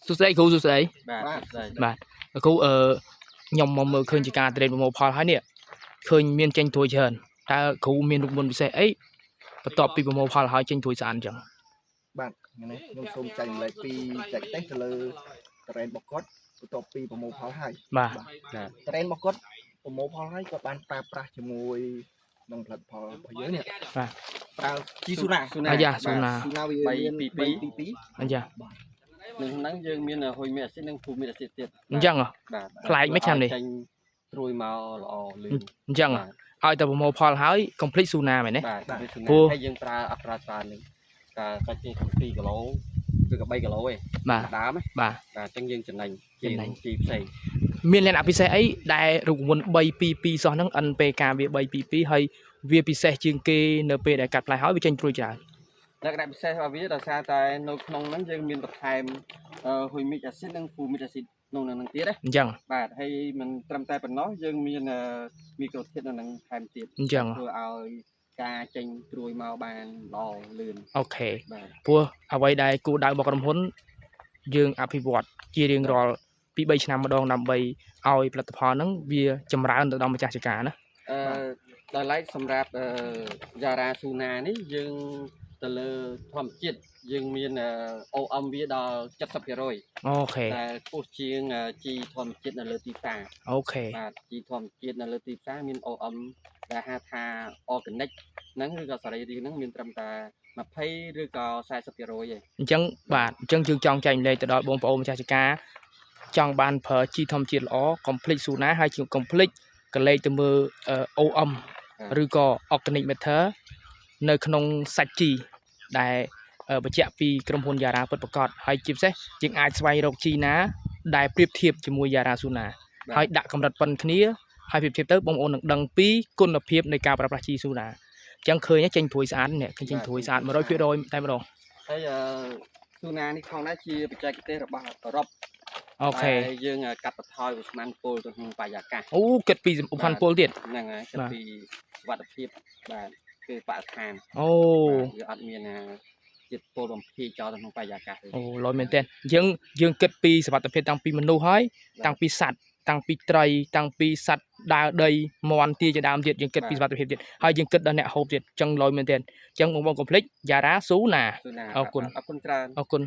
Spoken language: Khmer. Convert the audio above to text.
สุดท้ายครูสุดท้าย បាទ បាទគ្រូខ្ញុំមកមើលឃើញជាការត្រេនប្រមូលផលហើយនេះឃើញមានចេញទួយច្រើនតើគ្រូមានរូបមន្តពិសេសអីបន្ទាប់ពីប្រមូលផលហើយចេញទួយស្អាតអញ្ចឹង បាទខ្ញុំសូមចែកម្លែកពីចែកទេសទៅលើត្រេនរបស់គាត់បន្ទាប់ពីប្រមូលផលហើយ បាទ ត្រេនរបស់គាត់ប្រមូលផលហើយគាត់បានប្រើប្រាស់ជាមួយក្នុងផលិតផលរបស់យើងនេះប្រើជីស៊ូណា អាយ៉ាស៊ូណា ស៊ូណាវាមាន322 អាយ៉ា នឹងហ្នឹងយើងមានហ៊ុយមេអាស៊ីតនិងភូមិមេអាស៊ីតទៀត អញ្ចឹង បាទ ប្លែកមិនឆ្នាំនេះ ចេញត្រួយមកល្អលឿន អញ្ចឹងឲ្យតែប្រមូលផលហើយ complete ស៊ូណាមែនទេ បាទ ព្រោះ ហើយយើងប្រើអត្រាច្រើននេះតែសាច់ជា2គីឡូឬក៏3គីឡូឯង បាទ ដើម បាទ បាទអញ្ចឹងយើងចំណេញជា ចំណេញ ជីផ្សេង មានលក្ខណៈពិសេសអីដែលរូបមន្ត322សោះហ្នឹង NPK វា322ហើយវាពិសេសជាងគេនៅពេលដែលកាត់ផ្លែហើយវាចេញត្រួយច្រើន លក្ខណៈពិសេសរបស់វាដោយសារតែនៅក្នុងហ្នឹងយើងមានបន្ថែមហ៊ុយមិកអាស៊ីតនិងភូមិកអាស៊ីតក្នុងហ្នឹងទៀតណា អញ្ចឹង បាទហើយមិនត្រឹមតែប៉ុណ្ណោះយើងមានមីក្រូធាតុនៅនឹងថែមទៀត អញ្ចឹង ធ្វើឲ្យការចេញត្រួយមកបានល្អលឿន អូខេ បាទ ព្រោះអ្វីដែលគោលដៅរបស់ក្រុមហ៊ុនយើងអភិវឌ្ឍជារៀងរាល់ពី3ឆ្នាំម្ដងដើម្បីឲ្យផលិតផលហ្នឹងវាចម្រើនទៅដល់ម្ចាស់ចការណា ដល់ឡែកសម្រាប់យ៉ារ៉ាស៊ូណានេះយើងទៅលើធម្មជាតិយើងមាន OM វាដល់ 70% អូខេ តែពោះជាងជីធម្មជាតិនៅលើទីផ្សារ អូខេ បាទជីធម្មជាតិនៅលើទីផ្សារមាន OM ដែលហៅថា organic ហ្នឹងឬក៏សរីរាង្គហ្នឹងមានត្រឹមតែ20ឬក៏40% ឯង អញ្ចឹងបាទអញ្ចឹងយើងចង់ចែកម្លែកទៅដល់បងប្អូនម្ចាស់ចការចង់បានប្រើជីធម្មជាតិល្អ complete ស៊ូណាហើយជា complete កលេចទៅមើល OM ឬក៏ organic matter នៅក្នុងសាច់ជីដែលបញ្ជាក់ពីក្រុមហ៊ុនយ៉ារ៉ាពិតប្រាកដហើយជាពិសេសយើងអាចស្វែងរកជីណាដែលប្រៀបធៀបជាមួយយ៉ារ៉ាស៊ូណាហើយដាក់កម្រិតប៉ុនគ្នាហើយប្រៀបធៀបទៅបងប្អូននឹងដឹងពីគុណភាពនៃការប្រើប្រាស់ជីស៊ូណាអញ្ចឹងឃើញចេញព្រួយស្អាតនេះចេញព្រួយស្អាត 100% តែម្ដង ហើយស៊ូណានេះផងដែរជាបច្ចេកទេសរបស់អឺរ៉ុប អូខេ ហើយយើងកាត់បន្ថយឧស្ម័នពុលទៅក្នុងបរិយាកាស អូគិតពីឧប័ណ្ណពលទៀត ហ្នឹងហើយគិតពីសុវត្ថិភាពបាទគឺបរិស្ថាន អូ យើងអត់មានជាតិពុលបំភាយចោលទៅក្នុងបរិយាកាសទេ អូលយមែនតើយើងគិតពីសុវត្ថិភាពតាំងពីមនុស្សហើយតាំងពីសត្វតាំងពីត្រីតាំងពីសត្វដើរដីមាន់ទាជាដើមទៀតយើងគិតពីសុវត្ថិភាពទៀតហើយយើងគិតដល់អ្នកហូបទៀតអញ្ចឹងលយមែនតើអញ្ចឹងបងប្អូនកុំភ្លេចយ៉ារ៉ាស៊ូណា ស៊ូណា អរគុណ អរគុណច្រើន អរគុណ